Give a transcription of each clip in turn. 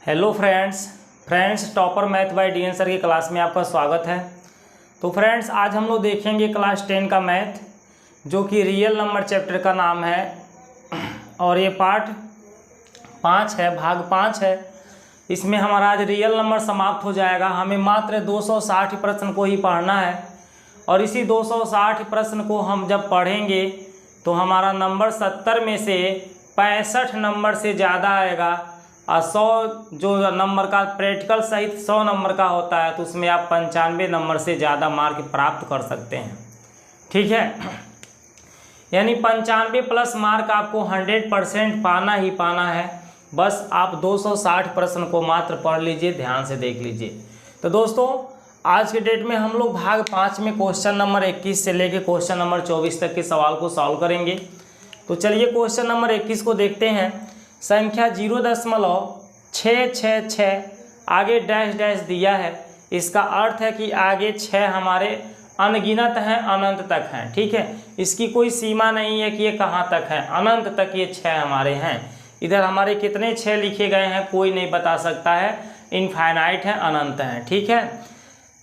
Hello friends topper math by DN sir की class में आपका स्वागत है। तो फ्रेंड्स आज हम लोग देखेंगे क्लास 10 का मैथ, जो कि रियल नंबर चैप्टर का नाम है और ये पार्ट 5 है, भाग 5 है। इसमें हमारा आज रियल नंबर समाप्त हो जाएगा। हमें मात्र 260 प्रश्न को ही पढ़ना है और इसी 260 प्रश्न को हम जब पढ़ेंगे तो हमारा नंबर 70 में से 65 नंबर से ज़्यादा आएगा और 100 जो नंबर का प्रैक्टिकल सहित 100 नंबर का होता है तो उसमें आप 95 नंबर से ज़्यादा मार्क प्राप्त कर सकते हैं। ठीक है, यानी 95 प्लस मार्क आपको 100% पाना ही पाना है। बस आप 260 प्रश्न को मात्र पढ़ लीजिए, ध्यान से देख लीजिए। तो दोस्तों आज के डेट में हम लोग भाग 5 में क्वेश्चन नंबर 21 से लेके क्वेश्चन नंबर 24 तक के सवाल को सॉल्व करेंगे। तो चलिए क्वेश्चन नंबर 21 को देखते हैं। संख्या 0.666 आगे डैश डैश दिया है। इसका अर्थ है कि आगे 6 हमारे अनगिनत हैं, अनंत तक हैं। ठीक है, इसकी कोई सीमा नहीं है कि ये कहाँ तक है, अनंत तक ये 6 हमारे हैं। इधर हमारे कितने 6 लिखे गए हैं कोई नहीं बता सकता है, इनफाइनाइट है, अनंत हैं। ठीक है,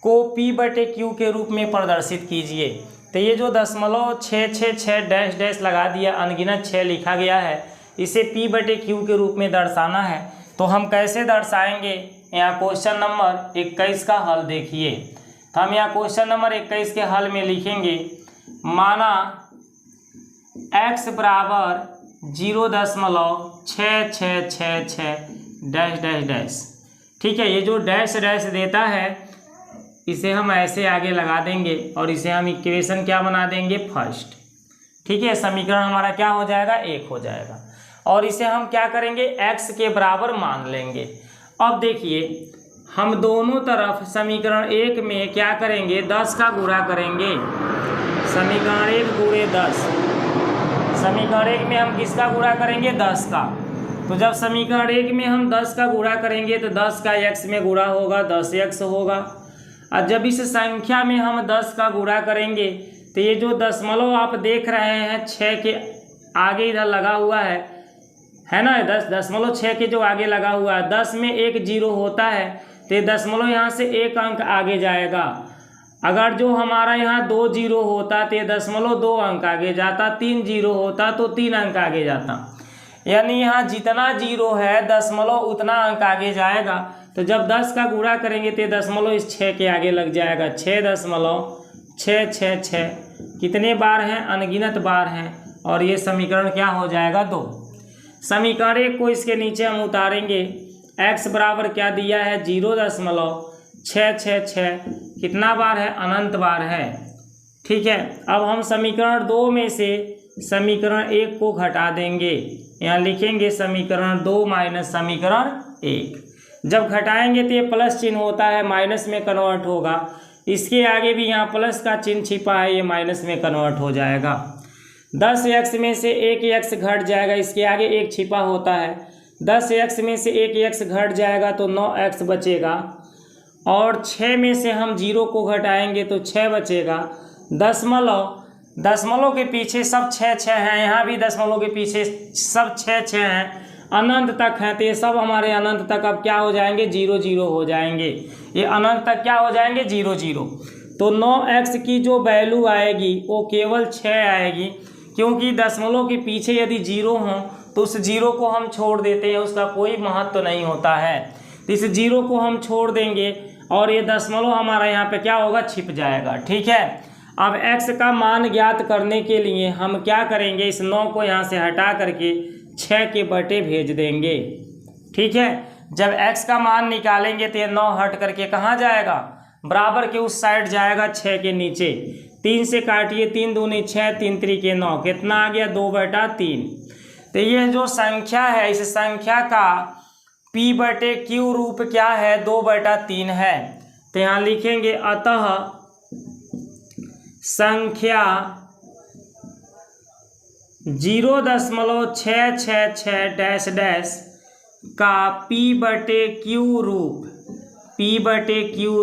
को P/Q के रूप में प्रदर्शित कीजिए। तो ये जो 0.666 डैश डैश लगा दिया, अनगिनत 6 लिखा गया है, इसे P/Q के रूप में दर्शाना है। तो हम कैसे दर्शाएंगे, यहाँ क्वेश्चन नंबर 21 का हल देखिए। तो हम यहाँ क्वेश्चन नंबर 21 के हल में लिखेंगे, माना x बराबर 0.666 डैश डैश डैश। ठीक है, ये जो डैश डैश देता है इसे हम ऐसे आगे लगा देंगे और इसे हम इक्वेशन क्या बना देंगे, फर्स्ट। ठीक है, समीकरण हमारा क्या हो जाएगा, 1 हो जाएगा। और इसे हम क्या करेंगे, x के बराबर मान लेंगे। अब देखिए हम दोनों तरफ समीकरण 1 में क्या करेंगे, 10 का गुणा करेंगे। समीकरण 1 गुणे 10, समीकरण 1 में हम किसका गुणा करेंगे, 10 का। तो जब समीकरण 1 में हम 10 का गुणा करेंगे तो 10 का x में गुणा होगा, 10x होगा। और जब इस संख्या में हम 10 का गुणा करेंगे तो ये जो दशमलव आप देख रहे हैं 6 के आगे इधर लगा हुआ है ना, 10.6 के जो आगे लगा हुआ है, 10 में एक 0 होता है तो ये दशमलव यहाँ से एक अंक आगे जाएगा। अगर जो हमारा यहाँ 2 0 होता तो ये दशमलव 2 अंक आगे जाता, 3 0 होता तो 3 अंक आगे जाता। यानी यहाँ जितना 0 है दशमलव उतना अंक आगे जाएगा। तो जब 10 का गुणा करेंगे तो दशमलव इस 6 के आगे लग जाएगा, 6.666 कितने बार हैं, अनगिनत बार हैं। और ये समीकरण क्या हो जाएगा, 2। समीकरण 1 को इसके नीचे हम उतारेंगे। x बराबर क्या दिया है, 0.666 कितना बार है, अनंत बार है। ठीक है, अब हम समीकरण 2 में से समीकरण 1 को घटा देंगे। यहाँ लिखेंगे समीकरण 2 माइनस समीकरण 1। जब घटाएंगे तो ये प्लस चिन्ह होता है, माइनस में कन्वर्ट होगा। इसके आगे भी यहाँ प्लस का चिन्ह छिपा है, ये माइनस में कन्वर्ट हो जाएगा। 10x में से 1x घट जाएगा, इसके आगे 1 छिपा होता है। 10x में से 1x घट जाएगा तो 9x बचेगा। और 6 में से हम 0 को घटाएंगे तो 6 बचेगा। दशमलव के पीछे सब 6 हैं, यहाँ भी दशमलव के पीछे सब 6 हैं, अनंत तक हैं। तो ये सब हमारे अनंत तक अब क्या हो जाएंगे, 0 0 हो जाएंगे। ये अनंत तक क्या हो जाएंगे, 0 0। तो 9x की जो वैल्यू आएगी वो केवल 6 आएगी, क्योंकि दशमलव के पीछे यदि 0 हो तो उस 0 को हम छोड़ देते हैं, उसका कोई महत्व नहीं होता है। तो इस 0 को हम छोड़ देंगे और ये दशमलव हमारा यहाँ पे क्या होगा, छिप जाएगा। ठीक है, अब x का मान ज्ञात करने के लिए हम क्या करेंगे, इस 9 को यहाँ से हटा करके 6 के बटे भेज देंगे। ठीक है, जब x का मान निकालेंगे तो ये 9 हट करके कहाँ जाएगा, बराबर के उस साइड जाएगा, 6 के नीचे। 3 से काटिए, 3 दूनी 6, 3 त्रिके 9, कितना आ गया, 2/3। तो ये जो संख्या है इस संख्या का P/Q रूप क्या है, 2/3 है। तो यहाँ लिखेंगे, अतः संख्या 0.666 डैश डैश का P/Q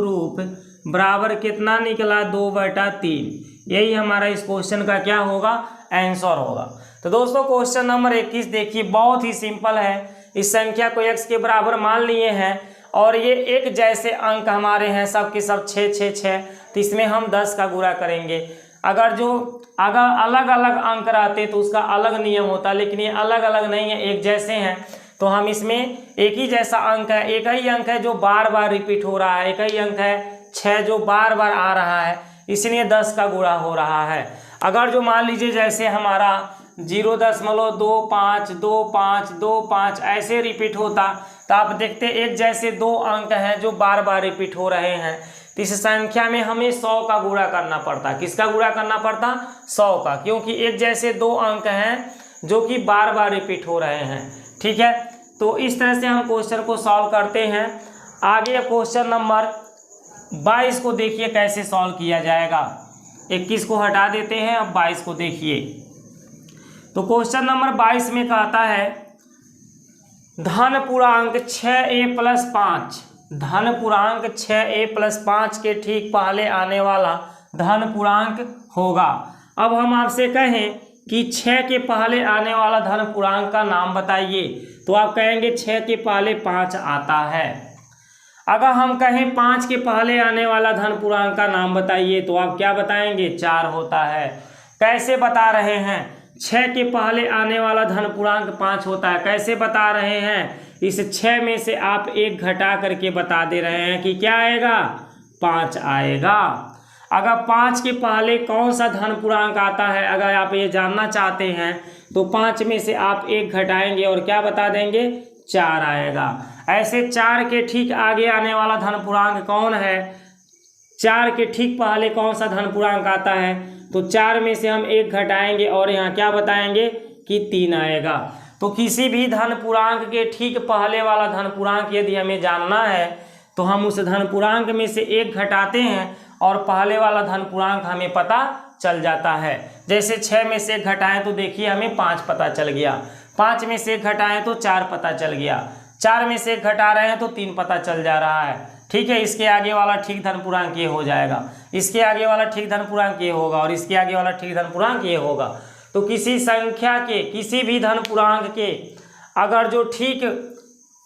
रूप बराबर कितना निकला, 2/3। यही हमारा इस क्वेश्चन का क्या होगा, आंसर होगा। तो दोस्तों क्वेश्चन नंबर 21 देखिए, बहुत ही सिंपल है। इस संख्या को x के बराबर मान लिए हैं और ये एक जैसे अंक हमारे हैं सब के सब 6 6 6, तो इसमें हम 10 का गुणा करेंगे। अगर अलग अलग अंक रहते तो उसका अलग नियम होता, लेकिन ये अलग अलग नहीं है, एक जैसे हैं, तो हम इसमें एक ही जैसा अंक है, एक ही अंक है जो बार बार रिपीट हो रहा है, एक ही अंक है 6 जो बार बार आ रहा है, इसलिए 10 का गुणा हो रहा है। अगर जो मान लीजिए जैसे हमारा 0.252525 ऐसे रिपीट होता, तो आप देखते एक जैसे दो अंक हैं जो बार बार रिपीट हो रहे हैं, तो इस संख्या में हमें 100 का गुणा करना पड़ता। किसका गुणा करना पड़ता? 100 का, क्योंकि एक जैसे दो अंक हैं जो कि बार बार रिपीट हो रहे हैं। ठीक है, तो इस तरह से हम क्वेश्चन को सॉल्व करते हैं। आगे क्वेश्चन नंबर 22 को देखिए कैसे सॉल्व किया जाएगा। 21 को हटा देते हैं, अब 22 को देखिए। तो क्वेश्चन नंबर 22 में कहता है धन पूर्णांक 6a+5, धन पूर्णांक 6a+5 के ठीक पहले आने वाला धन पूर्णांक होगा। अब हम आपसे कहें कि 6 के पहले आने वाला धन पूर्णांक का नाम बताइए, तो आप कहेंगे 6 के पहले 5 आता है। अगर हम कहें 5 के पहले आने वाला धन पूर्णांक का नाम बताइए, तो आप क्या बताएंगे? 4 होता है। कैसे बता रहे हैं? 6 के पहले आने वाला धन पूर्णांक 5 होता है। कैसे बता रहे हैं? इस 6 में से आप 1 घटा करके बता दे रहे हैं कि क्या आएगा? 5 आएगा। अगर 5 के पहले कौन सा धन पूर्णांक आता है, अगर आप ये जानना चाहते हैं, तो 5 में से आप 1 घटाएंगे और क्या बता देंगे? 4 आएगा। ऐसे 4 के ठीक आगे आने वाला धन पूर्णांक कौन है? 4 के ठीक पहले कौन सा धन पूर्णांक आता है? तो 4 में से हम 1 घटाएंगे और यहाँ क्या बताएंगे कि 3 आएगा। तो किसी भी धन पूर्णांक के ठीक पहले वाला धन पूर्णांक यदि हमें जानना है, तो हम उस धन पूर्णांक में से 1 घटाते हैं और पहले वाला धन पूर्णांक हमें पता चल जाता है। जैसे 6 में से 1 घटाएं तो देखिए हमें 5 पता चल गया, 5 में से 1 घटाएं तो 4 पता चल गया, 4 में से 1 घटा रहे हैं तो 3 पता चल जा रहा है। ठीक है, इसके आगे वाला ठीक धन पूर्णांक ये हो जाएगा, इसके आगे वाला ठीक धन पूर्णांक ये होगा और इसके आगे वाला ठीक धन पूर्णांक ये होगा। तो किसी संख्या के किसी भी धन पूर्णांक के अगर जो ठीक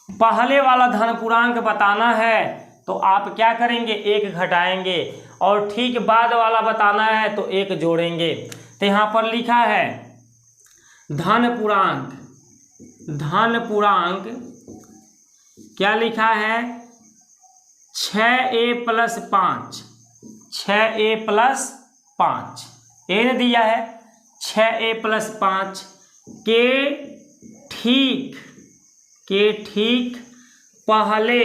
पहले वाला धन पूर्णांक बताना है, तो आप क्या करेंगे? 1 घटाएंगे और ठीक बाद वाला बताना है तो 1 जोड़ेंगे। तो यहाँ पर लिखा है धन पूर्णांक, धन पूर्णांक क्या लिखा है? 6a+5, 6a+5 n दिया है। 6a+5 के ठीक पहले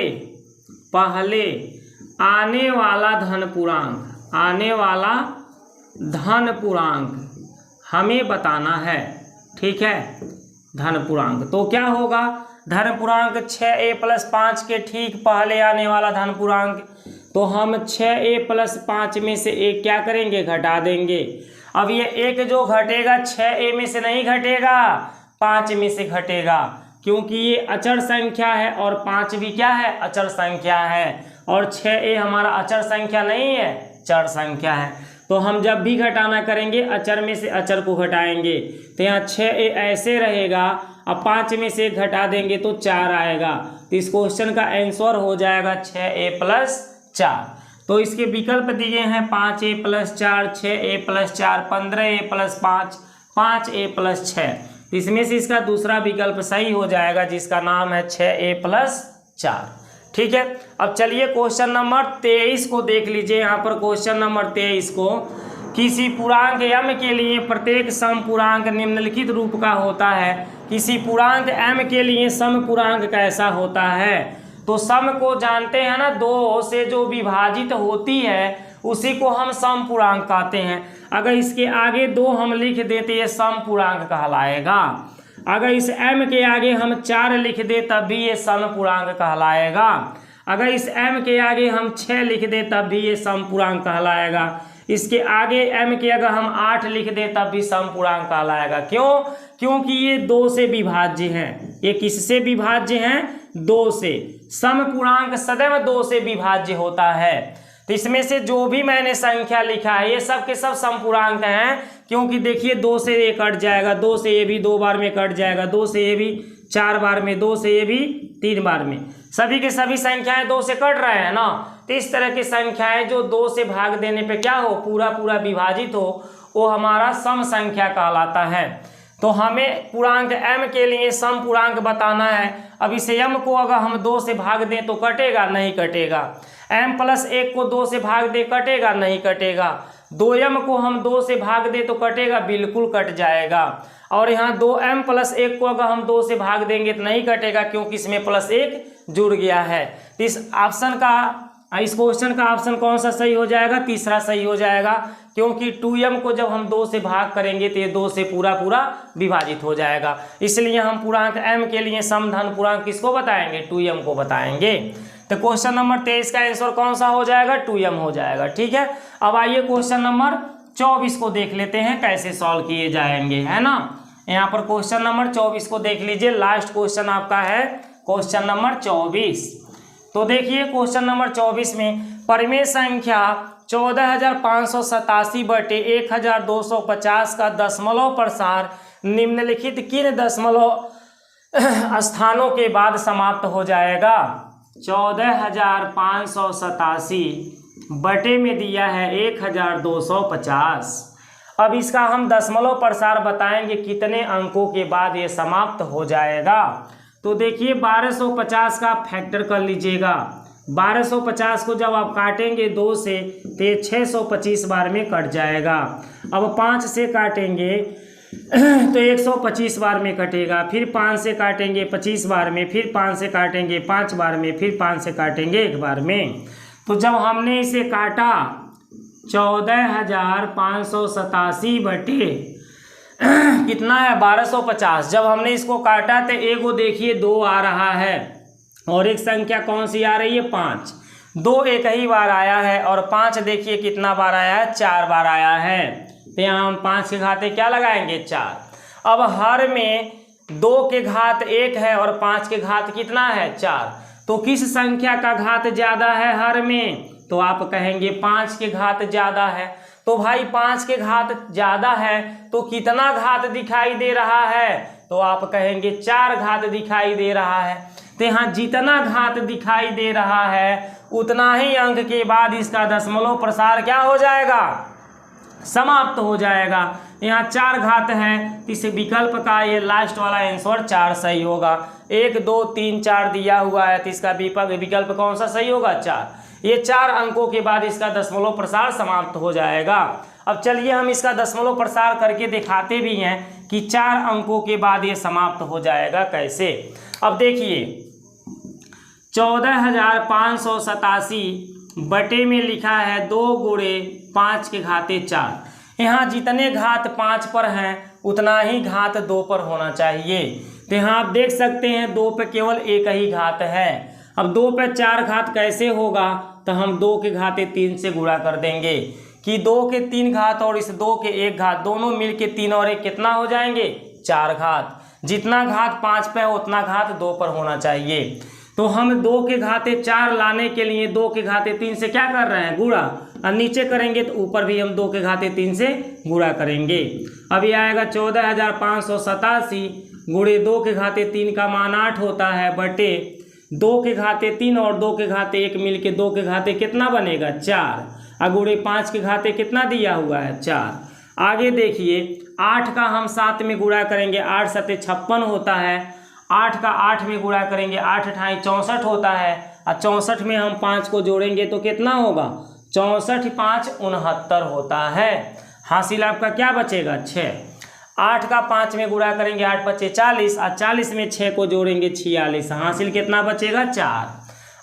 आने वाला धन पूर्णांक, आने वाला धन पूर्णांक हमें बताना है। ठीक है, धन पूर्णांक तो क्या होगा? धन पूर्णांक 6a+5 के ठीक पहले आने वाला धन पूर्णांक, तो हम 6a+5 में से 1 क्या करेंगे? घटा देंगे। अब ये 1 जो घटेगा 6a में से नहीं घटेगा, 5 में से घटेगा, क्योंकि ये अचर संख्या है और 5 भी क्या है? अचर संख्या है। और 6a हमारा अचर संख्या नहीं है, चर संख्या है। तो हम जब भी घटाना करेंगे अचर में से अचर को घटाएंगे। तो यहाँ 6a ऐसे रहेगा, अब 5 में से 1 घटा देंगे तो 4 आएगा। तो इस क्वेश्चन का आंसर हो जाएगा 6a+4। तो इसके विकल्प दिए हैं 5a+4, 6a+4, 15a+5, 5a+6। इसमें से इसका दूसरा विकल्प सही हो जाएगा, जिसका नाम है 6a+4। ठीक है, अब चलिए क्वेश्चन नंबर 23 को देख लीजिए। यहाँ पर क्वेश्चन नंबर 23 को, किसी पूर्णांक m के लिए प्रत्येक सम पूर्णांक निम्नलिखित रूप का होता है। किसी पूर्णांक m के लिए सम पूर्णांक कैसा होता है? तो सम को जानते हैं ना, 2 से जो विभाजित होती है उसी को हम सम पूर्णांक कहते हैं। अगर इसके आगे 2 हम लिख देते ये सम पूर्णांक कहलाएगा। अगर इस m के आगे हम 4 लिख दे तब भी ये सम पूर्णांक कहलाएगा। अगर इस m के आगे हम 6 लिख दे तब भी ये सम पूर्णांक कहलाएगा। इसके आगे m के अगर हम 8 लिख दे तब भी सम पूर्णांक कहलाएगा। क्यों? क्योंकि ये 2 से विभाज्य हैं। ये किससे विभाज्य हैं? 2 से। सम पूर्णांक सदैव 2 से विभाज्य होता है। तो इसमें से जो भी मैंने संख्या लिखा है ये सब के सब समपूर्णांक हैं, क्योंकि देखिए 2 से ये कट जाएगा, 2 से ये भी 2 बार में कट जाएगा, 2 से ये भी 4 बार में, 2 से ये भी 3 बार में। सभी के सभी संख्याएं 2 से कट रहे हैं ना, तो इस तरह की संख्याएं जो 2 से भाग देने पे क्या हो, पूरा पूरा विभाजित हो, वो हमारा सम संख्या कहलाता है। तो हमें पूर्णांक m के लिए सम पूर्णांक बताना है। अब इस m को अगर हम 2 से भाग दें तो कटेगा, नहीं कटेगा। m+1 को 2 से भाग दे, कटेगा, नहीं कटेगा। 2m को हम 2 से भाग दे तो कटेगा, बिल्कुल कट जाएगा। और यहाँ 2m+1 को अगर हम 2 से भाग देंगे तो नहीं कटेगा, क्योंकि इसमें +1 जुड़ गया है। तो इस क्वेश्चन का ऑप्शन कौन सा सही हो जाएगा, तीसरा सही हो जाएगा, क्योंकि 2m को जब हम 2 से भाग करेंगे तो ये 2 से पूरा पूरा विभाजित हो जाएगा। इसलिए हम पूर्णांक m के लिए समधन पूर्णांक किसको बताएंगे, 2m को बताएंगे। तो क्वेश्चन नंबर 23 का आंसर कौन सा हो जाएगा, 2m हो जाएगा। ठीक है, अब आइए क्वेश्चन नंबर 24 को देख लेते हैं कैसे सॉल्व किए जाएंगे, है ना। यहाँ पर क्वेश्चन नंबर 24 को देख लीजिए, लास्ट क्वेश्चन आपका है क्वेश्चन नंबर 24। तो देखिए क्वेश्चन नंबर 24 में परिमेय संख्या 14,587/1250 का दशमलव प्रसार निम्नलिखित किन दशमलव स्थानों के बाद समाप्त हो जाएगा। 14,587 बटे में दिया है 1,250। अब इसका हम दशमलव प्रसार बताएंगे कितने अंकों के बाद ये समाप्त हो जाएगा। तो देखिए 1250 का फैक्टर कर लीजिएगा। 1250 को जब आप काटेंगे 2 से तो ये 625 बार में कट जाएगा। अब 5 से काटेंगे तो 125 बार में कटेगा, फिर 5 से काटेंगे 25 बार में, फिर 5 से काटेंगे 5 बार में, फिर 5 से काटेंगे 1 बार में। तो जब हमने इसे काटा 14,587 बटे कितना है 1250, जब हमने इसको काटा तो एगो देखिए 2 आ रहा है और एक संख्या कौन सी आ रही है 5। 2 एक ही बार आया है और 5 देखिए कितना बार आया है, 4 बार आया है। तो यहाँ हम 5 के घाते क्या लगाएंगे 4। अब हर में 2 के घात 1 है और 5 के घात कितना है 4। तो किस संख्या का घात ज़्यादा है हर में, तो आप कहेंगे 5 के घात ज़्यादा है। तो भाई 5 के घात ज़्यादा है तो कितना घात दिखाई दे रहा है, तो आप कहेंगे 4 घात दिखाई दे रहा है। तो यहाँ जितना घात दिखाई दे रहा है उतना ही अंक के बाद इसका दशमलव प्रसार क्या हो जाएगा, समाप्त हो जाएगा। यहाँ 4 घात है, इस विकल्प का ये लास्ट वाला आंसर 4 सही होगा। 1 2 3 4 दिया हुआ है तो इसका विकल्प कौन सा सही होगा 4। ये 4 अंकों के बाद इसका दशमलव प्रसार समाप्त हो जाएगा। अब चलिए हम इसका दशमलव प्रसार करके दिखाते भी हैं कि 4 अंकों के बाद ये समाप्त हो जाएगा कैसे। अब देखिए 14,587 बटे में लिखा है 2 गुणे 5 के घाते 4। यहाँ जितने घात 5 पर हैं उतना ही घात 2 पर होना चाहिए। तो यहाँ आप देख सकते हैं 2 पे केवल एक ही घात है। अब 2 पे 4 घात कैसे होगा, तो हम 2 के घाते 3 से गुणा कर देंगे कि 2 के 3 घात और इस 2 के 1 घात दोनों मिलके 3 और 1 कितना हो जाएंगे 4 घात। जितना घात 5 पे है उतना घात 2 पर होना चाहिए। तो हम 2 के घाते 4 लाने के लिए 2 के घाते 3 से क्या कर रहे हैं गुणा, और नीचे करेंगे तो ऊपर भी हम 2 के घाते 3 से गुणा करेंगे। अभी आएगा 14,587 गुणे 2 के घाते 3 का मान 8 होता है बटे 2 के घाते 3 और 2 के घाते 1 मिलके 2 के घाते कितना बनेगा 4, और गुणे 5 के घाते कितना दिया हुआ है 4। आगे देखिए 8 का हम 7 में गुणा करेंगे, 8 7 56 होता है। 8 का 8 में गुणा करेंगे, 8 8 64 होता है, और 64 में हम 5 को जोड़ेंगे तो कितना होगा 64 5 69 होता है। हासिल आपका क्या बचेगा 6। 8 का 5 में गुणा करेंगे, 8 5 40, और 40 में 6 को जोड़ेंगे 46, हासिल कितना बचेगा 4।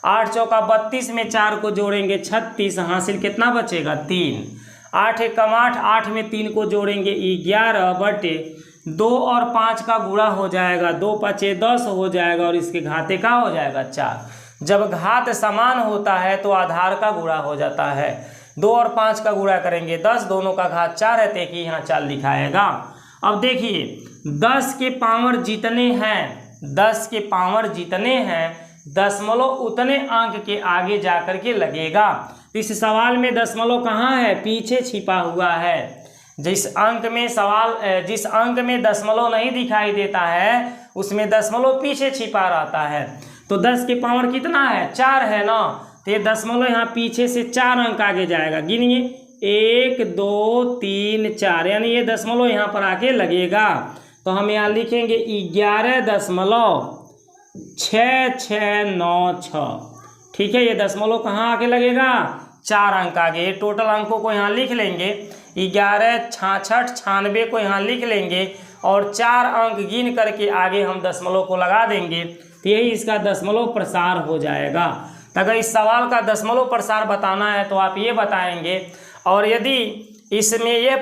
8 चौका 32 में 4 को जोड़ेंगे 36, हासिल कितना बचेगा 3। 8 एकम 8, 8 में 3 को जोड़ेंगे 11 बटे 2 और 5 का गुणा हो जाएगा, 2 5 10 हो जाएगा और इसके घाते का हो जाएगा 4। जब घात समान होता है तो आधार का गुणा हो जाता है। 2 और 5 का गुणा करेंगे 10, दोनों का घात 4 है तो कि यहाँ 4 लिखाएगा। अब देखिए 10 के पावर जितने हैं, 10 के पावर जितने हैं दशमलव उतने अंक के आगे जाकर के लगेगा। इस सवाल में दशमलव कहाँ है, पीछे छिपा हुआ है। जिस अंक में दशमलव नहीं दिखाई देता है उसमें दशमलव पीछे छिपा रहता है। तो 10 की पावर कितना है, 4 है ना, तो ये दशमलव यहाँ पीछे से 4 अंक आगे जाएगा। गिनिए 1 2 3 4, यानी ये दशमलव यहाँ पर आके लगेगा। तो हम यहाँ लिखेंगे 11.6696। ठीक है, ये दशमलव कहाँ आके लगेगा, 4 अंक आगे। टोटल अंकों को यहाँ लिख लेंगे, 11 66 96 को यहाँ लिख लेंगे और 4 अंक गिन करके आगे हम दशमलव को लगा देंगे। तो यही इसका दशमलव प्रसार हो जाएगा। तो अगर इस सवाल का दशमलव प्रसार बताना है तो आप ये बताएंगे, और यदि इसमें ये